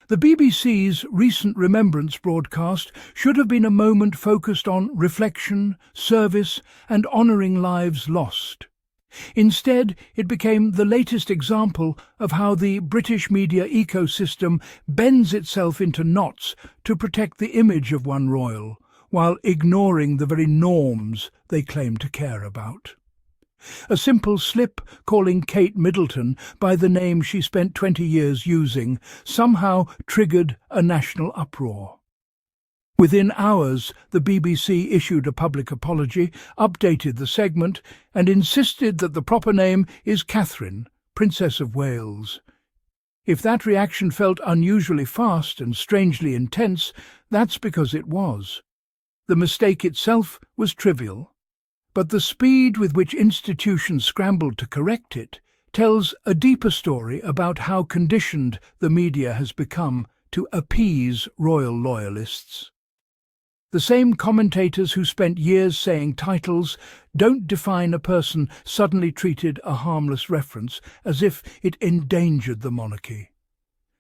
The BBC's recent remembrance broadcast should have been a moment focused on reflection, service, and honouring lives lost. Instead, it became the latest example of how the British media ecosystem bends itself into knots to protect the image of one royal, while ignoring the very norms they claim to care about. A simple slip calling Kate Middleton by the name she spent 20 years using somehow triggered a national uproar. Within hours, the BBC issued a public apology, updated the segment, and insisted that the proper name is Catherine, Princess of Wales. If that reaction felt unusually fast and strangely intense, that's because it was. The mistake itself was trivial, but the speed with which institutions scrambled to correct it tells a deeper story about how conditioned the media has become to appease royal loyalists. The same commentators who spent years saying titles don't define a person suddenly treated a harmless reference as if it endangered the monarchy.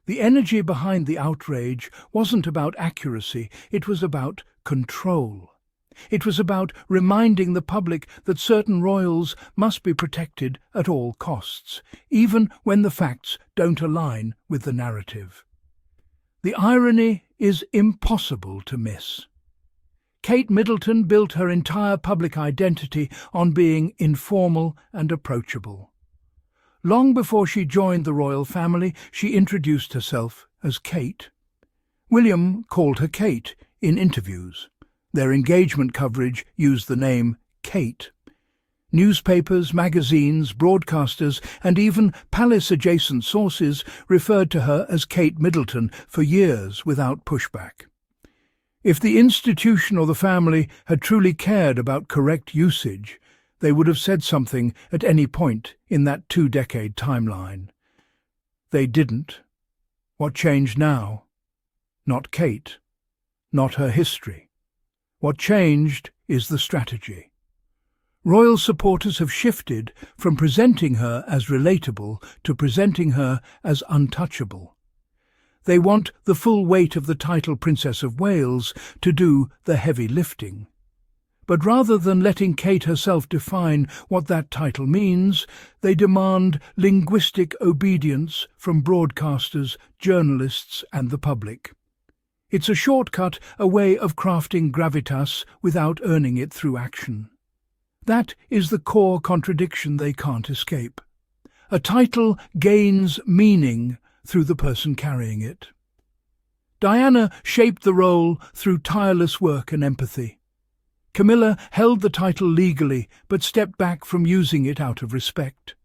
The energy behind the outrage wasn't about accuracy, it was about control. It was about reminding the public that certain royals must be protected at all costs, even when the facts don't align with the narrative. The irony is impossible to miss. Kate Middleton built her entire public identity on being informal and approachable. Long before she joined the royal family, she introduced herself as Kate. William called her Kate in interviews. Their engagement coverage used the name Kate. Newspapers, magazines, broadcasters, and even palace-adjacent sources referred to her as Kate Middleton for years without pushback. If the institution or the family had truly cared about correct usage, they would have said something at any point in that 2-decade timeline. They didn't. What changed now? Not Kate, not her history. What changed is the strategy. Royal supporters have shifted from presenting her as relatable to presenting her as untouchable. They want the full weight of the title Princess of Wales to do the heavy lifting. But rather than letting Kate herself define what that title means, they demand linguistic obedience from broadcasters, journalists, and the public. It's a shortcut, a way of crafting gravitas without earning it through action. That is the core contradiction they can't escape. A title gains meaning through the person carrying it. Diana shaped the role through tireless work and empathy. Camilla held the title legally, but stepped back from using it out of respect.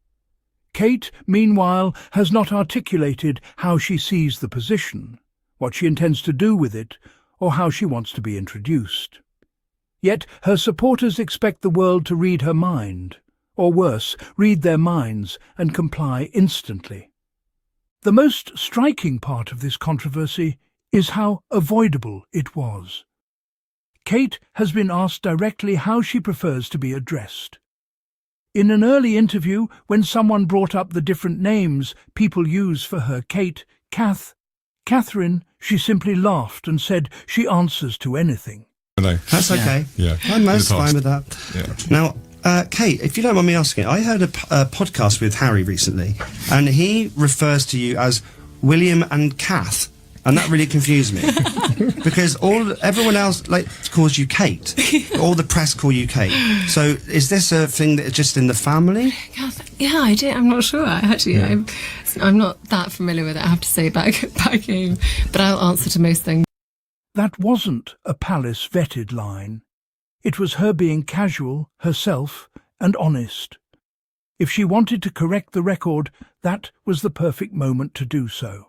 Kate, meanwhile, has not articulated how she sees the position, what she intends to do with it, or how she wants to be introduced. Yet her supporters expect the world to read her mind, or worse, read their minds and comply instantly. The most striking part of this controversy is how avoidable it was. Kate has been asked directly how she prefers to be addressed. In an early interview, when someone brought up the different names people use for her, Kate, Catherine, she simply laughed and said she answers to anything. Hello. That's okay. Yeah. I'm most fine with that. Yeah. Now, Kate, if you don't mind me asking, I heard a podcast with Harry recently, and he refers to you as William and Kath, and that really confused me because everyone else calls you Kate. All the press call you Kate. So is this a thing that is just in the family? Yeah, I do. I'm not sure actually. Yeah. I'm not that familiar with it, I have to say, back home, but I'll answer to most things. That wasn't a palace-vetted line. It was her being casual, herself, and honest. If she wanted to correct the record, that was the perfect moment to do so.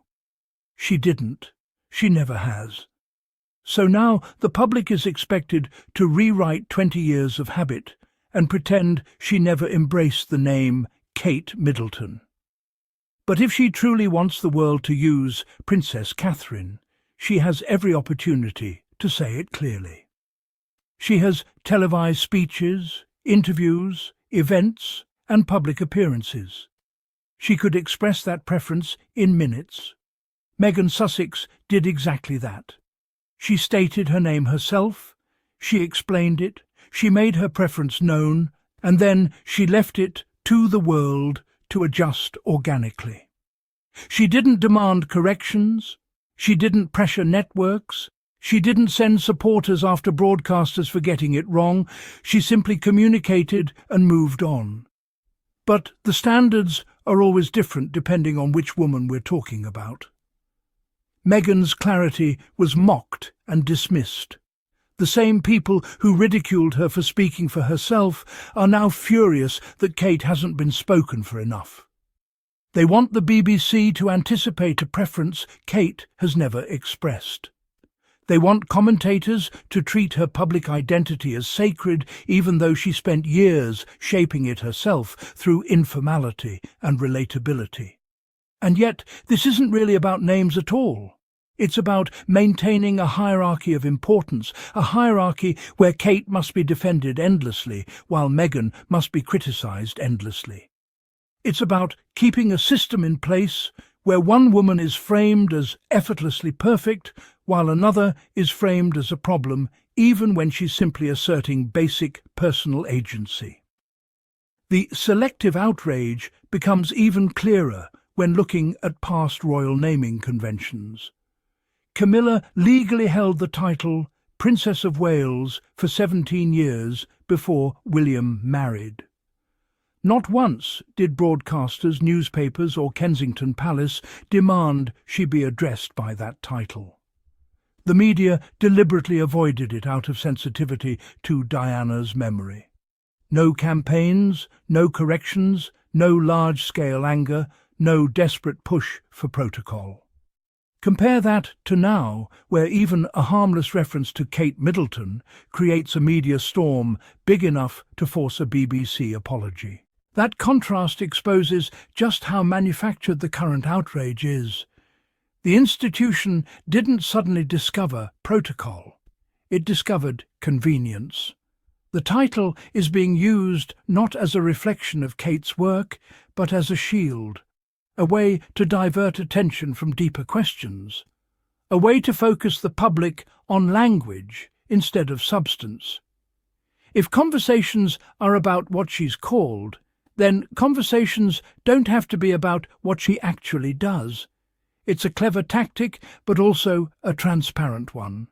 She didn't. She never has. So now the public is expected to rewrite 20 years of habit and pretend she never embraced the name Kate Middleton. But if she truly wants the world to use Princess Catherine, she has every opportunity to say it clearly. She has televised speeches, interviews, events, and public appearances. She could express that preference in minutes. Meghan Sussex did exactly that. She stated her name herself, she explained it, she made her preference known, and then she left it to the world to adjust organically. She didn't demand corrections, she didn't pressure networks, she didn't send supporters after broadcasters for getting it wrong, she simply communicated and moved on. But the standards are always different depending on which woman we're talking about. Meghan's clarity was mocked and dismissed. The same people who ridiculed her for speaking for herself are now furious that Kate hasn't been spoken for enough. They want the BBC to anticipate a preference Kate has never expressed. They want commentators to treat her public identity as sacred, even though she spent years shaping it herself through informality and relatability. And yet, this isn't really about names at all. It's about maintaining a hierarchy of importance, a hierarchy where Kate must be defended endlessly, while Meghan must be criticised endlessly. It's about keeping a system in place where one woman is framed as effortlessly perfect, while another is framed as a problem, even when she's simply asserting basic personal agency. The selective outrage becomes even clearer when looking at past royal naming conventions. Camilla legally held the title Princess of Wales for 17 years before William married. Not once did broadcasters, newspapers or Kensington Palace demand she be addressed by that title. The media deliberately avoided it out of sensitivity to Diana's memory. No campaigns, no corrections, no large-scale anger, no desperate push for protocol. Compare that to now, where even a harmless reference to Kate Middleton creates a media storm big enough to force a BBC apology. That contrast exposes just how manufactured the current outrage is. The institution didn't suddenly discover protocol. It discovered convenience. The title is being used not as a reflection of Kate's work, but as a shield, a way to divert attention from deeper questions, a way to focus the public on language instead of substance. If conversations are about what she's called, then conversations don't have to be about what she actually does. It's a clever tactic, but also a transparent one.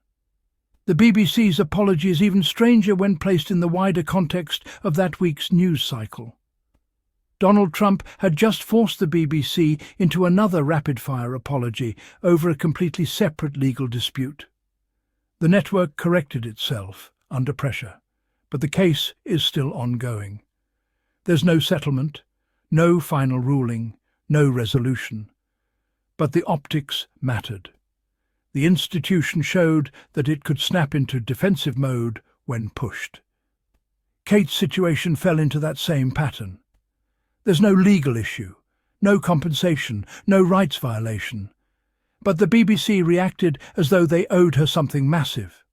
The BBC's apology is even stranger when placed in the wider context of that week's news cycle. Donald Trump had just forced the BBC into another rapid-fire apology over a completely separate legal dispute. The network corrected itself under pressure, but the case is still ongoing. There's no settlement, no final ruling, no resolution. But the optics mattered. The institution showed that it could snap into defensive mode when pushed. Kate's situation fell into that same pattern. There's no legal issue, no compensation, no rights violation. But the BBC reacted as though they owed her something massive.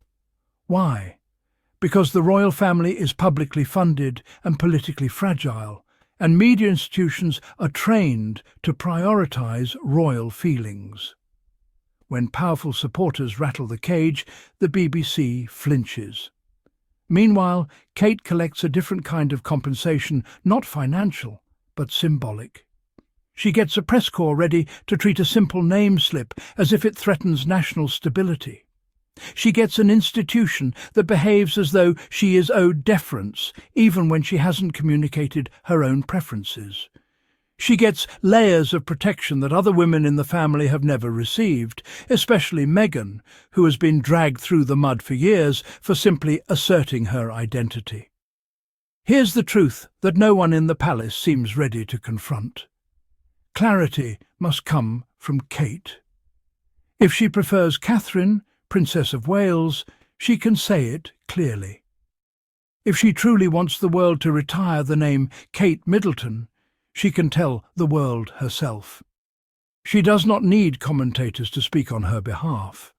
Why? Because the royal family is publicly funded and politically fragile, and media institutions are trained to prioritise royal feelings. When powerful supporters rattle the cage, the BBC flinches. Meanwhile, Kate collects a different kind of compensation, not financial, but symbolic. She gets a press corps ready to treat a simple name slip as if it threatens national stability. She gets an institution that behaves as though she is owed deference, even when she hasn't communicated her own preferences. She gets layers of protection that other women in the family have never received, especially Meghan, who has been dragged through the mud for years for simply asserting her identity. Here's the truth that no one in the palace seems ready to confront. Clarity must come from Kate. If she prefers Catherine, Princess of Wales, she can say it clearly. If she truly wants the world to retire the name Kate Middleton, she can tell the world herself. She does not need commentators to speak on her behalf.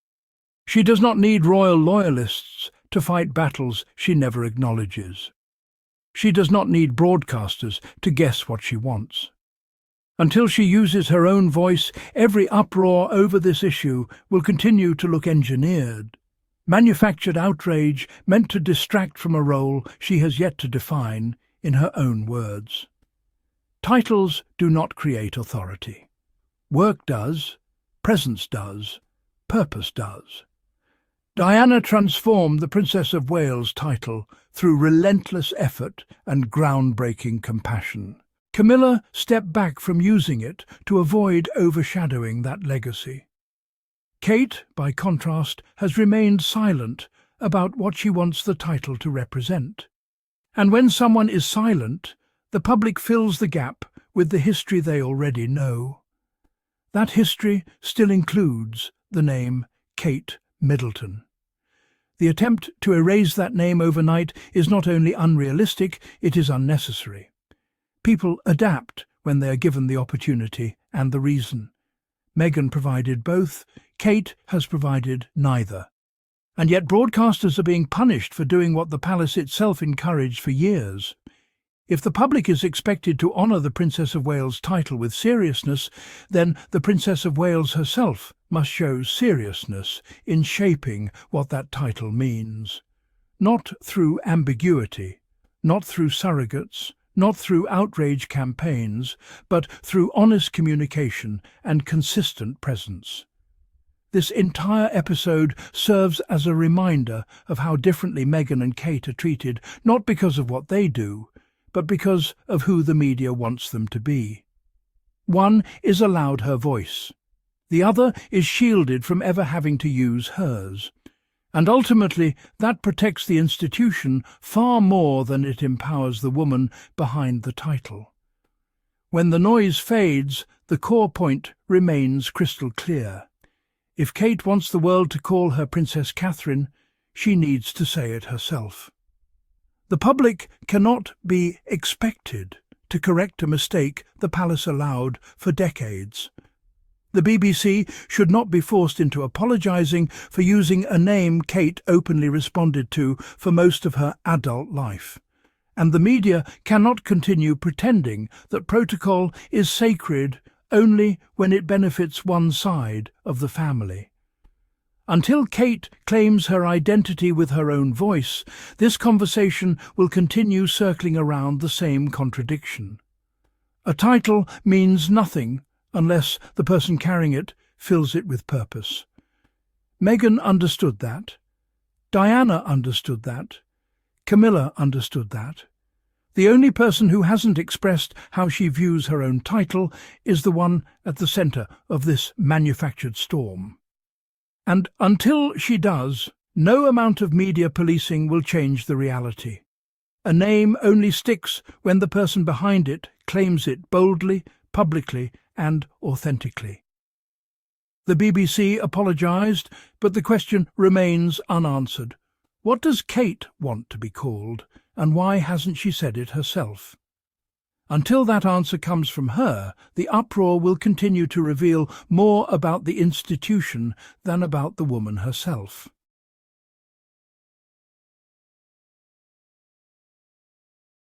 She does not need royal loyalists to fight battles she never acknowledges. She does not need broadcasters to guess what she wants. Until she uses her own voice, every uproar over this issue will continue to look engineered. Manufactured outrage meant to distract from a role she has yet to define, in her own words. Titles do not create authority. Work does, presence does, purpose does. Diana transformed the Princess of Wales title through relentless effort and groundbreaking compassion. Camilla stepped back from using it to avoid overshadowing that legacy. Kate, by contrast, has remained silent about what she wants the title to represent. And when someone is silent, the public fills the gap with the history they already know. That history still includes the name Kate Middleton. The attempt to erase that name overnight is not only unrealistic, it is unnecessary. People adapt when they are given the opportunity and the reason. Meghan provided both, Kate has provided neither. And yet broadcasters are being punished for doing what the palace itself encouraged for years. If the public is expected to honour the Princess of Wales title with seriousness, then the Princess of Wales herself must show seriousness in shaping what that title means. Not through ambiguity, not through surrogates, not through outrage campaigns, but through honest communication and consistent presence. This entire episode serves as a reminder of how differently Meghan and Kate are treated, not because of what they do, but because of who the media wants them to be. One is allowed her voice. The other is shielded from ever having to use hers. And ultimately, that protects the institution far more than it empowers the woman behind the title. When the noise fades, the core point remains crystal clear. If Kate wants the world to call her Princess Catherine, she needs to say it herself. The public cannot be expected to correct a mistake the palace allowed for decades. The BBC should not be forced into apologising for using a name Kate openly responded to for most of her adult life. And the media cannot continue pretending that protocol is sacred only when it benefits one side of the family. Until Kate claims her identity with her own voice, this conversation will continue circling around the same contradiction. A title means nothing unless the person carrying it fills it with purpose. Meghan understood that. Diana understood that. Camilla understood that. The only person who hasn't expressed how she views her own title is the one at the centre of this manufactured storm. And until she does, no amount of media policing will change the reality. A name only sticks when the person behind it claims it boldly, publicly, and authentically. The BBC apologised, but the question remains unanswered. What does Kate want to be called, and why hasn't she said it herself? Until that answer comes from her, the uproar will continue to reveal more about the institution than about the woman herself.